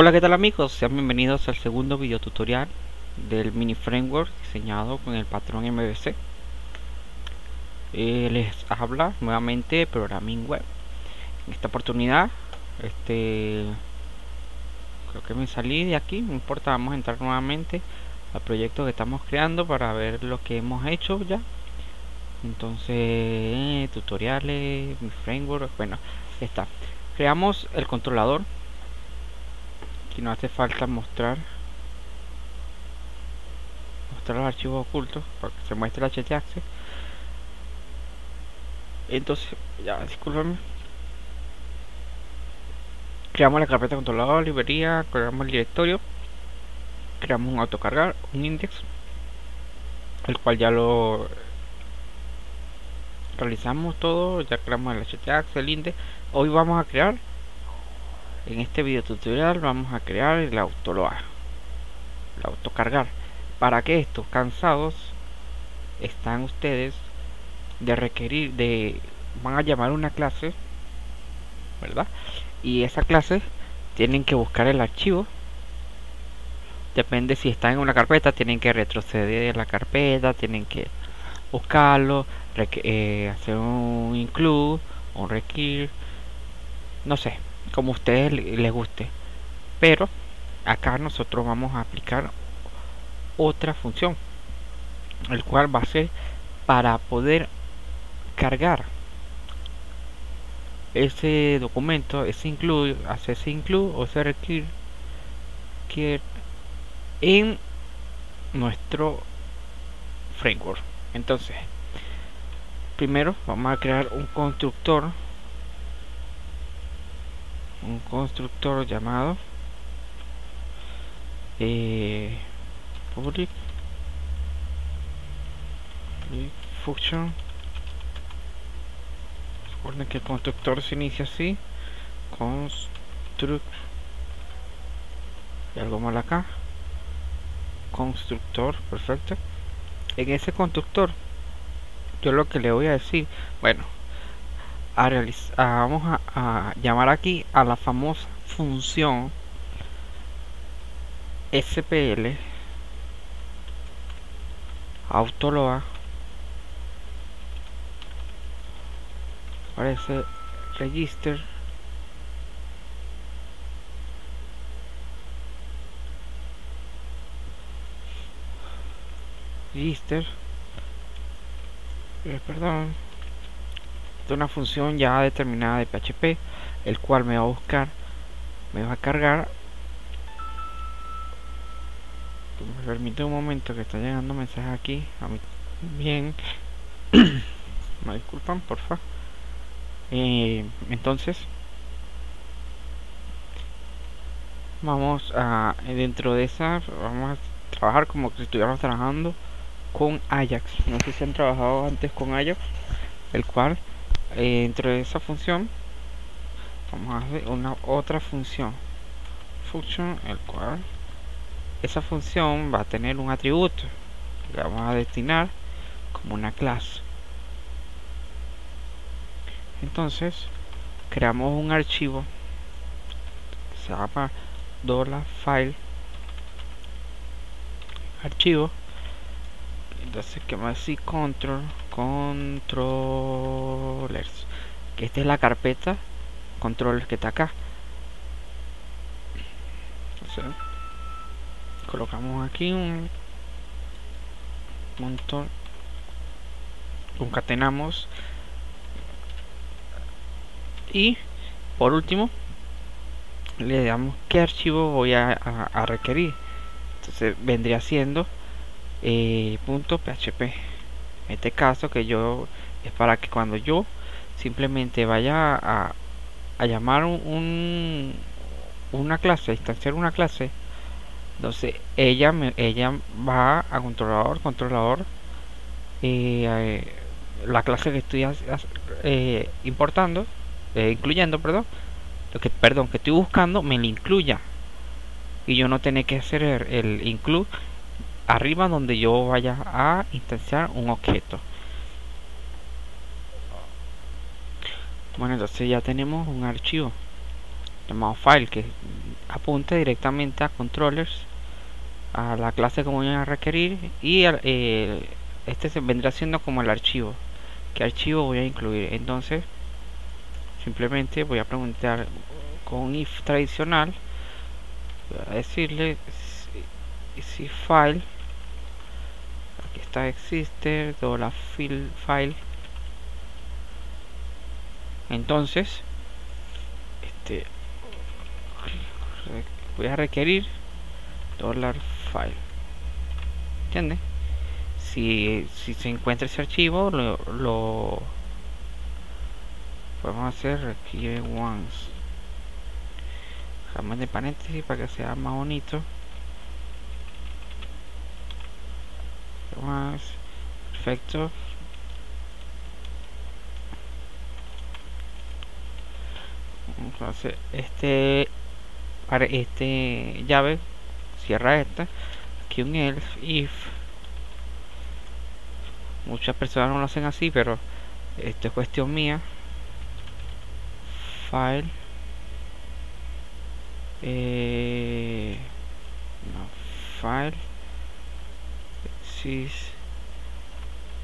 Hola, ¿qué tal amigos? Sean bienvenidos al segundo video tutorial del mini framework diseñado con el patrón MVC. Les habla nuevamente Programming Web. En esta oportunidad, creo que me salí de aquí, no importa, vamos a entrar nuevamente al proyecto que estamos creando para ver lo que hemos hecho ya. Entonces, tutoriales, mi framework, bueno, está. Creamos el controlador. Aquí no hace falta mostrar los archivos ocultos para que se muestre el htaccess. Entonces, ya, discúlpame. Creamos la carpeta controlador, librería, creamos el directorio, creamos un autocargar, un index, el cual ya lo realizamos todo, ya creamos el htaccess, el index. Hoy vamos a crear, en este video tutorial, vamos a crear el autoload, el autocargar. Para que estos cansados están ustedes de requerir van a llamar una clase, ¿verdad? Y esa clase tienen que buscar el archivo. Depende si está en una carpeta, tienen que retroceder la carpeta, tienen que buscarlo, hacer un include, un require, no sé, como a ustedes les guste. Pero acá nosotros vamos a aplicar otra función, el cual va a ser para poder cargar ese documento, ese include, hacer ese include o ese require en nuestro framework. Entonces, primero vamos a crear un constructor llamado public function. Recuerden que el constructor se inicia así, construct, y algo mal acá, constructor, perfecto. En ese constructor yo lo que le voy a decir, bueno, vamos a llamar aquí a la famosa función SPL autoload, aparece register perdón, de una función ya determinada de PHP, el cual me va a buscar, me va a cargar. Me permite un momento que está llegando mensaje aquí a mí. Bien, me disculpan, porfa. Entonces vamos a, dentro de esa, vamos a trabajar como si estuviéramos trabajando con Ajax. No sé si han trabajado antes con Ajax, el cual dentro de esa función vamos a hacer una otra función, el cual esa función va a tener un atributo que vamos a destinar como una clase. Entonces creamos un archivo que se llama $file archivo. Entonces que más así controllers, que esta es la carpeta controllers que está acá. Entonces colocamos aquí un montón, concatenamos, y por último le damos qué archivo voy a requerir. Entonces vendría siendo .php. En este caso que yo es para que cuando yo simplemente vaya a llamar una clase, a instanciar una clase, entonces ella va a controlador, la clase que estoy importando, incluyendo, perdón, que estoy buscando, me la incluya y yo no tener que hacer el include arriba donde yo vaya a instanciar un objeto. Bueno, entonces ya tenemos un archivo llamado file, que apunte directamente a controllers, a la clase que voy a requerir, y este se vendrá siendo como el archivo. ¿Qué archivo voy a incluir? Entonces simplemente voy a preguntar con un if tradicional, voy a decirle si file, aquí está existe $file. Entonces voy a requerir $file, ¿entiendes? Si se encuentra ese archivo, lo podemos hacer requiere once, dejamos de paréntesis para que sea más bonito. Más perfecto. Entonces para llave cierra esta, aquí un else if. Muchas personas no lo hacen así, pero esto es cuestión mía. File no, file sys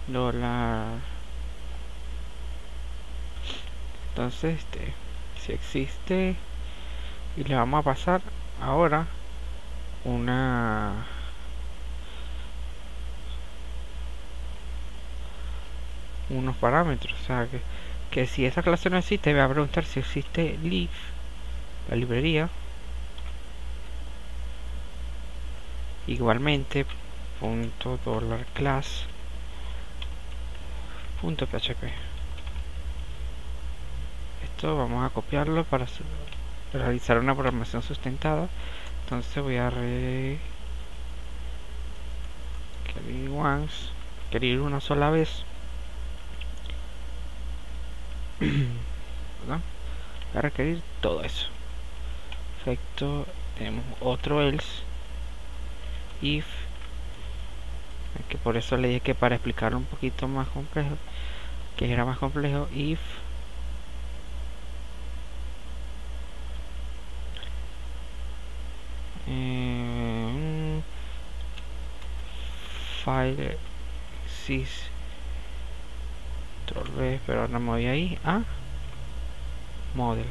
$. Entonces si existe, y le vamos a pasar ahora unos parámetros, o sea que si esa clase no existe, me va a preguntar si existe lib, la librería. Igualmente $class .php. Esto vamos a copiarlo para realizar una programación sustentada. Entonces voy a requerir una sola vez. ¿verdad? Voy a requerir todo eso. Perfecto. Tenemos otro else if, que por eso le dije que para explicarlo un poquito más complejo, que era más complejo, if file sys vez, pero ahora me voy ahí a model.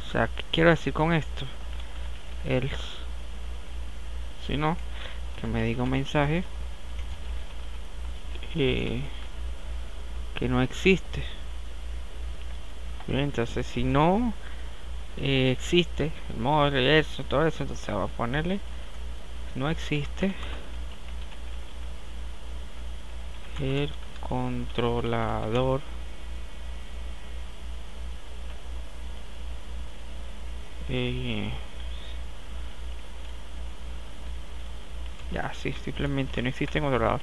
O sea, ¿qué quiero decir con esto? Else, si no, que me diga un mensaje que no existe. Bien, entonces si no existe el model, eso, todo eso, entonces va a ponerle no existe el controlador ya, sí, simplemente no existe el controlador.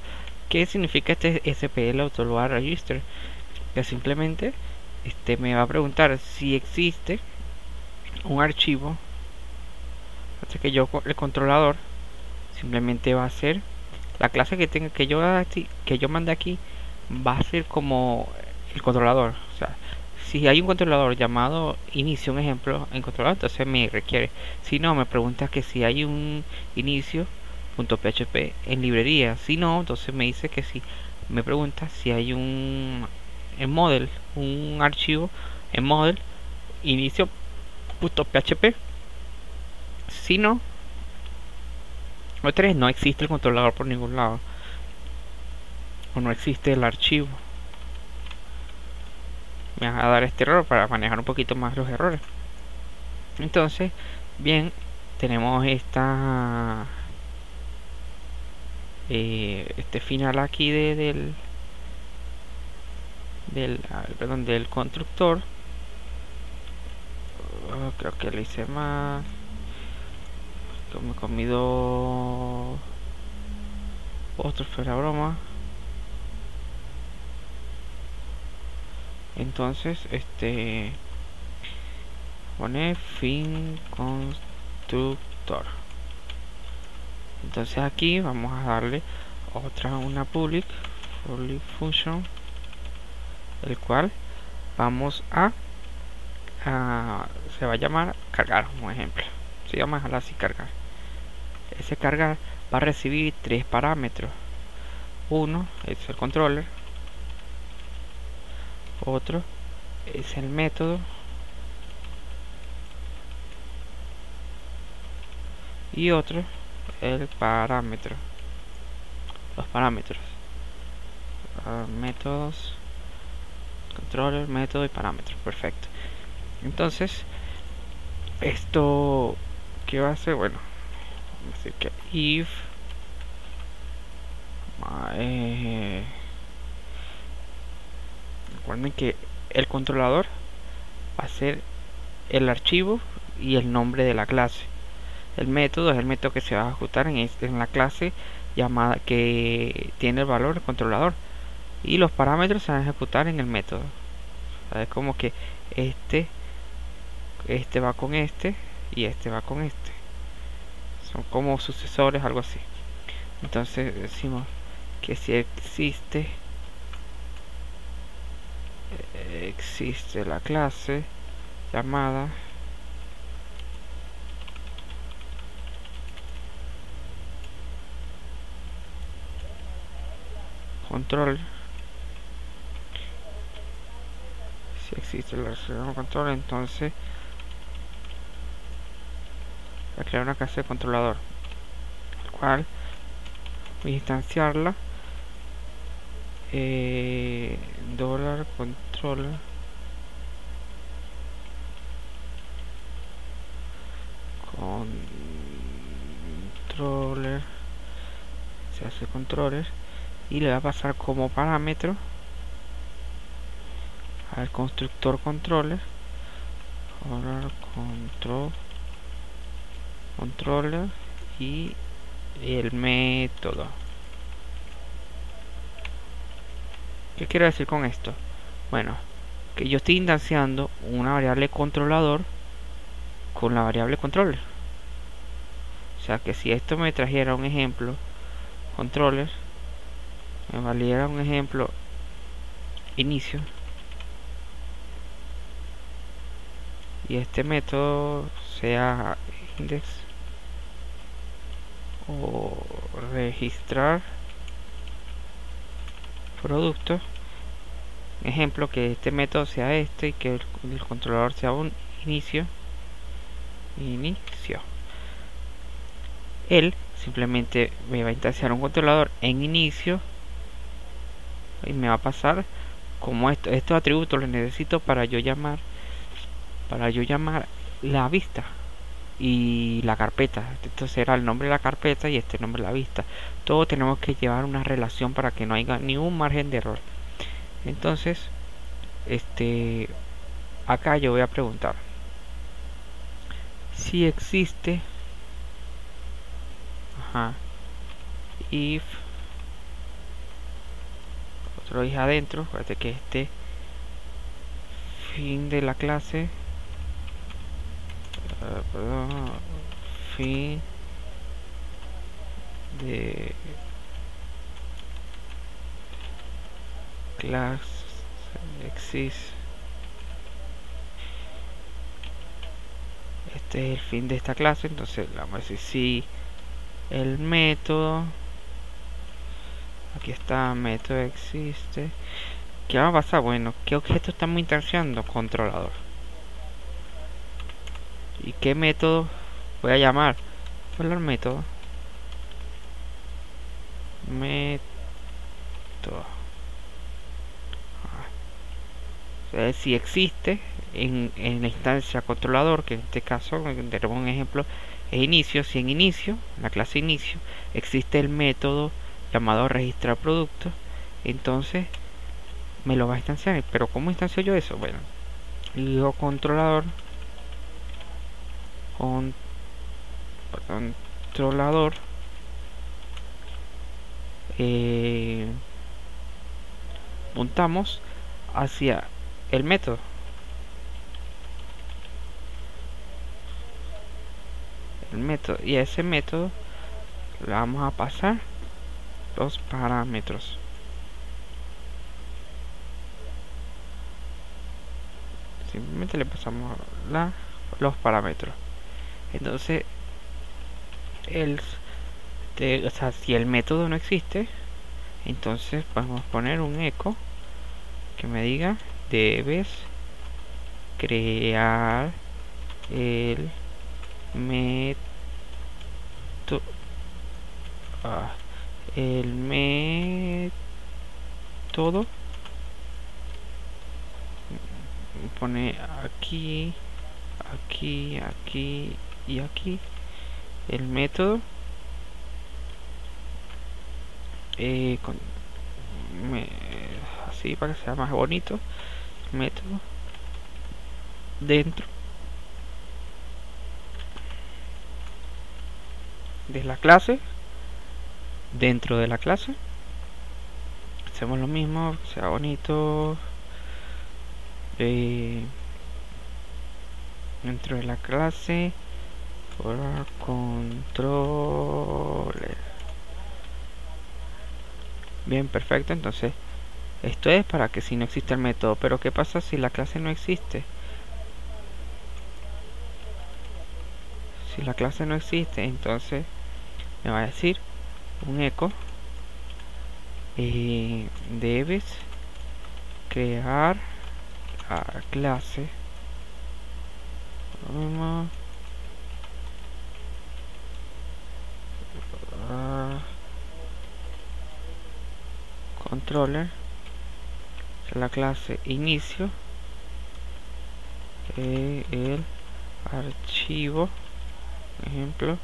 ¿Qué significa este SPL Autoload Register? Que simplemente me va a preguntar si existe un archivo, así que yo el controlador simplemente va a ser la clase que tenga que yo mande aquí, va a ser como el controlador. O sea, si hay un controlador llamado inicio, un ejemplo en controlador, entonces me requiere. Si no, me pregunta que si hay un inicio.php en librería. Si no, entonces me dice que si me pregunta si hay un model, un archivo en model inicio.php. Si no, o 3, no existe el controlador por ningún lado, o no existe el archivo. Me va a dar este error para manejar un poquito más los errores. Entonces, bien, tenemos este final aquí del constructor. Creo que le hice más, que me he comido otro, fue la broma. Entonces pone fin constructor. Entonces aquí vamos a darle una public function, el cual vamos a se va a llamar cargar, un ejemplo. Se llama así cargar. Ese cargar va a recibir tres parámetros. Uno es el controller, otro es el método y otro el parámetro. Los parámetros, métodos, controller, método y parámetro. Perfecto. Entonces esto, ¿qué va a hacer? Bueno, vamos a decir que if recuerden que el controlador va a ser el archivo y el nombre de la clase. El método es el método que se va a ejecutar en la clase llamada que tiene el valor del controlador, y los parámetros se van a ejecutar en el método. O sea, es como que este va con este y este va con este. Son como sucesores, algo así. Entonces decimos que si existe la clase llamada control, si existe la clase control, entonces voy a crear una clase de controlador, el cual voy a instanciarla $controller se hace controller, y le va a pasar como parámetro al constructor controller controller y el método. ¿Qué quiero decir con esto? Bueno, que yo estoy instanciando una variable controlador con la variable controller. O sea que si esto me trajera un ejemplo controller, me valiera un ejemplo inicio, y este método sea index o registrar producto, ejemplo, que este método sea este y que el controlador sea un inicio, él simplemente me va a instanciar un controlador en inicio y me va a pasar como estos atributos los necesito para yo llamar la vista y la carpeta. Esto será el nombre de la carpeta y este nombre de la vista. Todos tenemos que llevar una relación para que no haya ningún margen de error. Entonces acá yo voy a preguntar si existe if otro if adentro. Fíjate que fin de la clase, fin de clase existe. Este es el fin de esta clase. Entonces vamos a decir si el método, aquí está, método existe. ¿Qué va a pasar? Bueno, ¿qué objeto estamos instanciando? Controlador. ¿Y qué método voy a llamar? Pues el método si existe en la instancia controlador, que en este caso tenemos un ejemplo, es inicio. Si en inicio, en la clase inicio, existe el método llamado registrar producto, entonces me lo va a instanciar. Pero ¿cómo instancio yo eso? Bueno, digo controlador montamos hacia el método. Y a ese método le vamos a pasar los parámetros. Simplemente le pasamos la los parámetros. Entonces o sea, si el método no existe, entonces podemos poner un eco que me diga debes crear el método el método, pone aquí, aquí, aquí y aquí el método así para que sea más bonito, método dentro de la clase, dentro de la clase hacemos lo mismo, que sea bonito, dentro de la clase por controller. Bien, perfecto. Entonces esto es para que si no existe el método, pero ¿qué pasa si la clase no existe? Si la clase no existe, entonces me va a decir un eco debes crear la clase controller, la clase inicio, el archivo, ejemplo,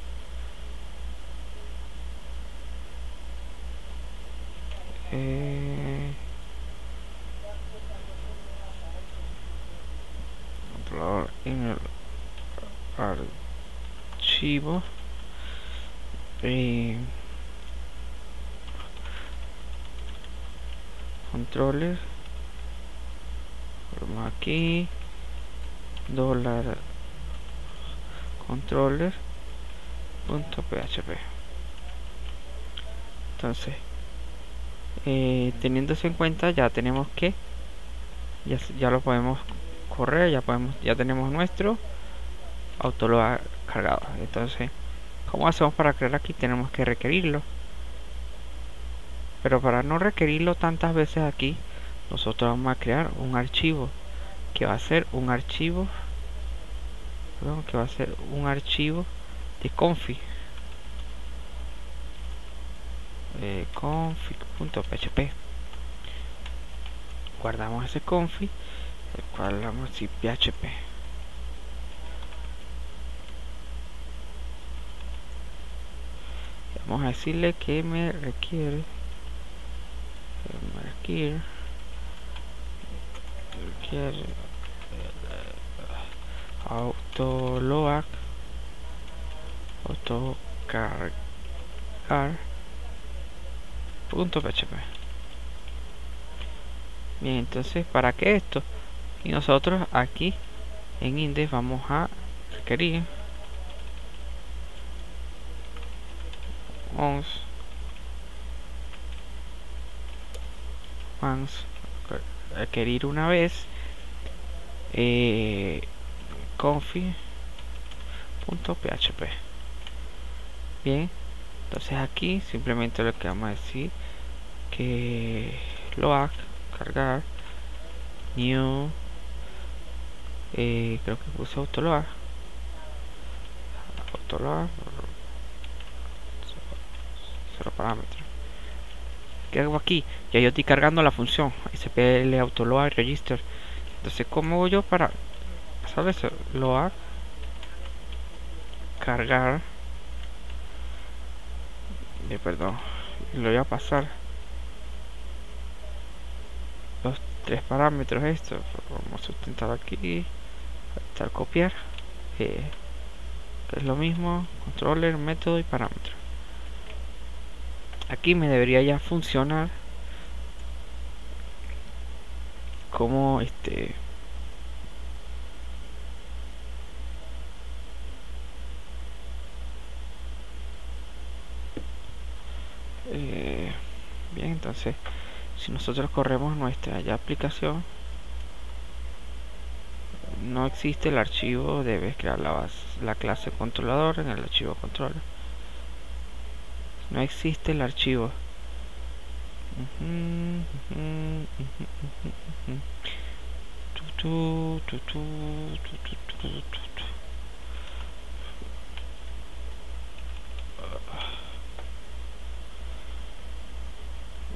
en el archivo controller, aquí dólar controller punto php. Entonces teniendo eso en cuenta, ya tenemos que ya lo podemos correr, ya tenemos nuestro autoload cargado. Entonces, ¿cómo hacemos para crear aquí? Tenemos que requerirlo, pero para no requerirlo tantas veces aquí, nosotros vamos a crear un archivo que va a ser un archivo de config, config.php. Guardamos ese config, el cual vamos a decir php. Vamos a decirle que me requiere autoload autocargar.php. Bien, entonces, ¿para qué esto? Y nosotros aquí en index vamos a requerir requerir una vez config.php. Bien, entonces aquí simplemente lo que vamos a decir que load cargar new, creo que puse autoload 0 parámetros. ¿Qué hago aquí? Ya yo estoy cargando la función spl autoload register. Entonces, ¿cómo hago yo para pasar eso? Load cargar, perdón, lo voy a pasar los 3 parámetros estos. Vamos a sustentar aquí, al copiar, que es lo mismo, controller, método y parámetro. Aquí me debería ya funcionar como bien. Entonces, si nosotros corremos nuestra ya aplicación, no existe el archivo, debes crear la clase controlador en el archivo controller. No existe el archivo.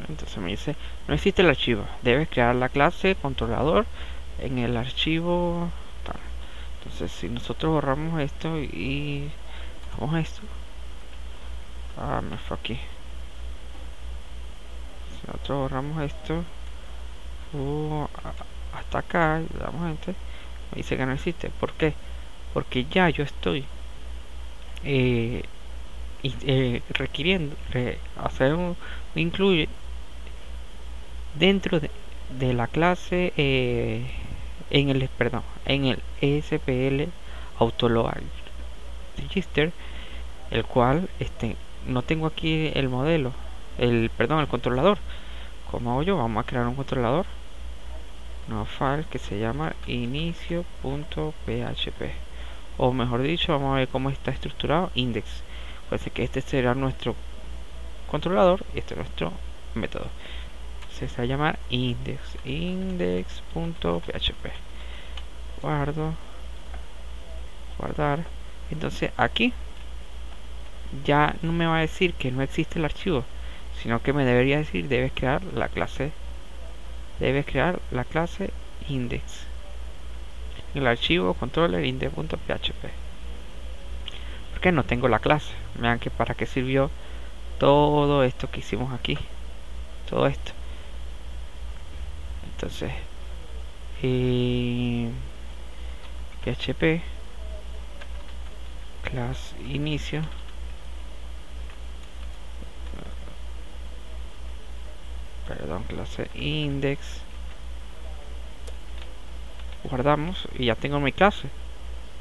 Entonces me dice, no existe el archivo, debes crear la clase controlador en el archivo tal. Entonces si nosotros borramos esto y vamos a esto, me fue aquí. Si nosotros borramos esto hasta acá, le damos enter, me dice que no existe. ¿Por qué? Porque ya yo estoy requiriendo hacer un incluye dentro de la clase en el SPL Autoload Register, el cual no tengo aquí el modelo, el controlador. ¿Cómo hago yo? Vamos a crear un controlador, nuevo file que se llama inicio.php, o mejor dicho, vamos a ver cómo está estructurado index. Parece que este será nuestro controlador y este es nuestro método. Se va a llamar index.php. Guardar. Entonces aquí ya no me va a decir que no existe el archivo, sino que me debería decir debes crear la clase index, el archivo controller index.php, porque no tengo la clase. Vean que para qué sirvió todo esto que hicimos aquí, todo esto. Entonces php class inicio, clase index, guardamos y ya tengo mi clase.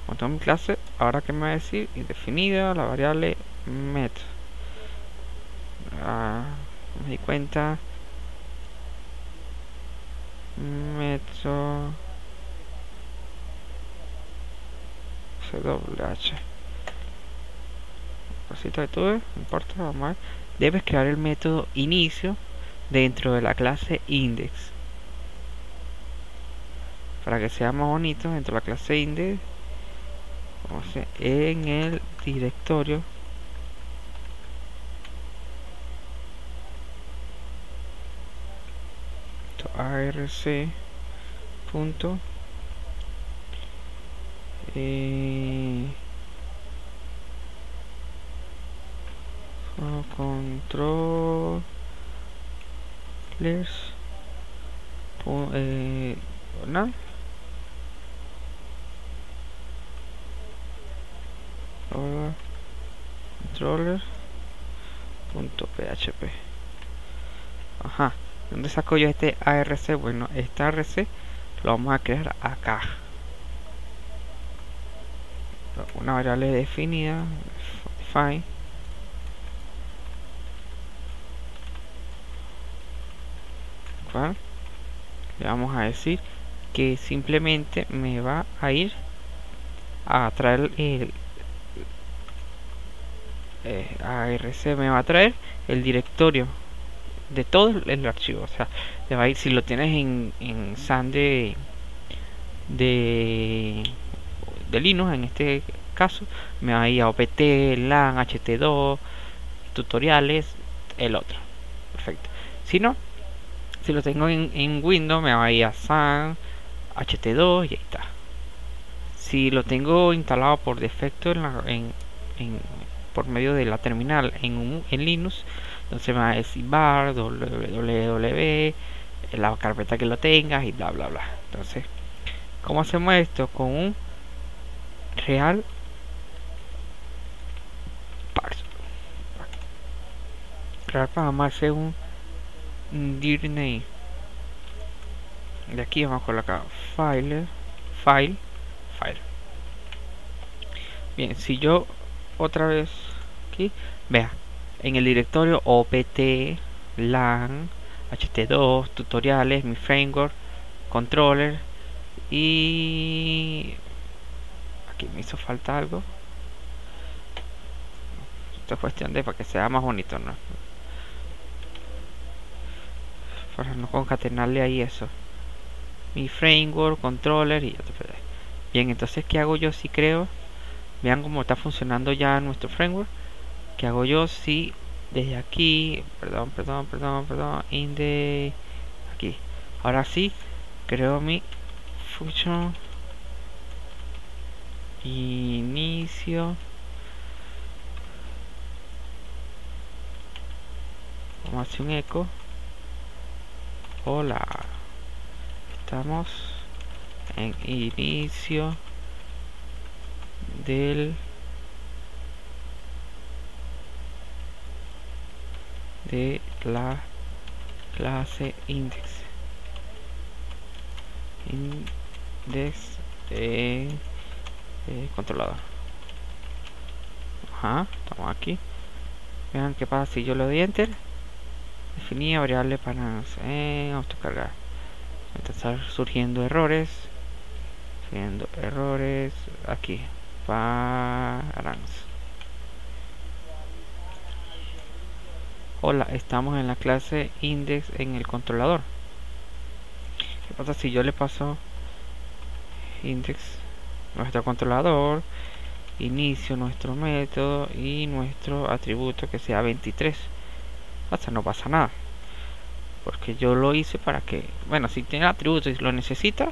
Cuando tengo mi clase, ahora que me va a decir indefinida la variable method. Me di cuenta, método CWH, cosita que tuve, no importa, vamos a ver. Debes crear el método inicio dentro de la clase index para que sea más bonito. Dentro de la clase index, en el directorio arc punto controllers no controller.php. Ajá, ¿dónde saco yo este ARC? Bueno, este ARC lo vamos a crear acá, una variable definida, define, ¿cuál? Le vamos a decir que simplemente me va a ir a traer el ARC, me va a traer el directorio de todo el archivo. O sea, le va a ir, si lo tienes en SAN de Linux, en este caso me va a ir a opt, lan, ht2, tutoriales, el otro. Perfecto. Si no, si lo tengo en Windows, me va a ir a SAN, ht2 y ahí está. Si lo tengo instalado por defecto por medio de la terminal en Linux, entonces me va a decir bar www, la carpeta que lo tengas y bla bla bla. Entonces, ¿cómo hacemos esto? Con un real parse. Vamos a hacer un dir name. De aquí vamos a colocar file. Bien, si yo otra vez aquí, vea, en el directorio opt, lan, ht2, tutoriales, mi framework, controller, Y aquí me hizo falta algo. Esto es cuestión de para que sea más bonito, ¿no? Para no concatenarle ahí eso. Mi framework, controller y ya te perdí. Bien, entonces ¿qué hago yo si creo? Vean cómo está funcionando ya nuestro framework. ¿Qué hago yo si desde aquí, perdón, aquí, ahora sí creo mi function inicio, vamos a hacer un eco, hola, estamos en inicio de la clase index controlador. Ajá, estamos aquí. Vean qué pasa si yo le doy enter. Definir variable para autocargar. Empezar surgiendo errores. Aquí. Params. Hola, estamos en la clase index en el controlador. ¿Qué pasa si yo le paso index nuestro controlador, inicio nuestro método y nuestro atributo que sea 23? Hasta no pasa nada, porque yo lo hice para que, bueno, si tiene atributos y lo necesita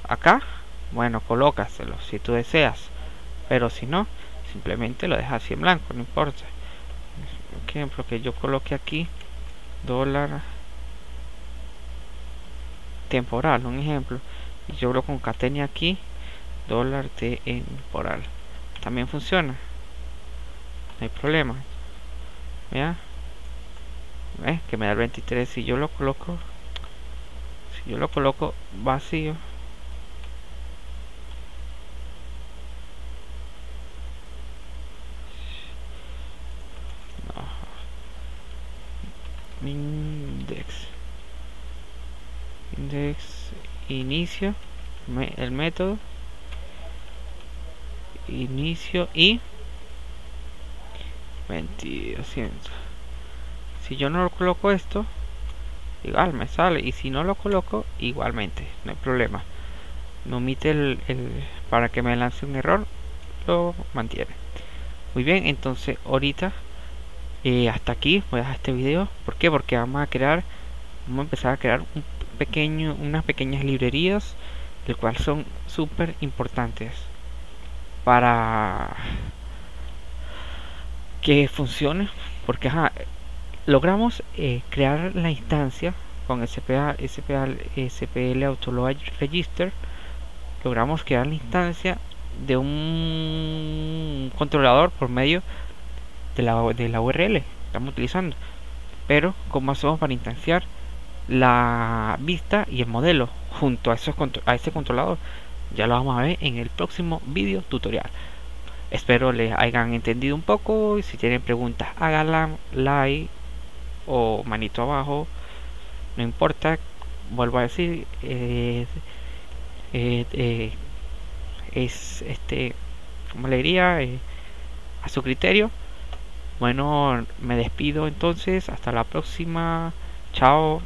acá, bueno, colócaselo si tú deseas, pero si no, simplemente lo dejas así en blanco, no importa. Por ejemplo, que yo coloque aquí dólar temporal, un ejemplo, y yo lo concatene aquí dólar temporal, también funciona, no hay problema. ¿Ya? ¿Ves? Que me da el 23. Si yo lo coloco vacío, no. Index inicio, el método inicio y 200. Si yo no lo coloco esto, igual me sale, y si no lo coloco, igualmente, no hay problema. No omite para que me lance un error, lo mantiene. Muy bien, entonces ahorita hasta aquí voy a dejar este video. ¿Por qué? Porque vamos a empezar a crear unas pequeñas librerías, el cual son súper importantes para que funcione, porque logramos crear la instancia con SPL Autoload Register. Logramos crear la instancia de un controlador por medio de la URL que estamos utilizando. Pero ¿cómo hacemos para instanciar la vista y el modelo junto a ese controlador? Ya lo vamos a ver en el próximo video tutorial. Espero les hayan entendido un poco, y si tienen preguntas háganla, like o manito abajo, no importa. Vuelvo a decir, como le diría, a su criterio. Bueno, me despido entonces, hasta la próxima, chao.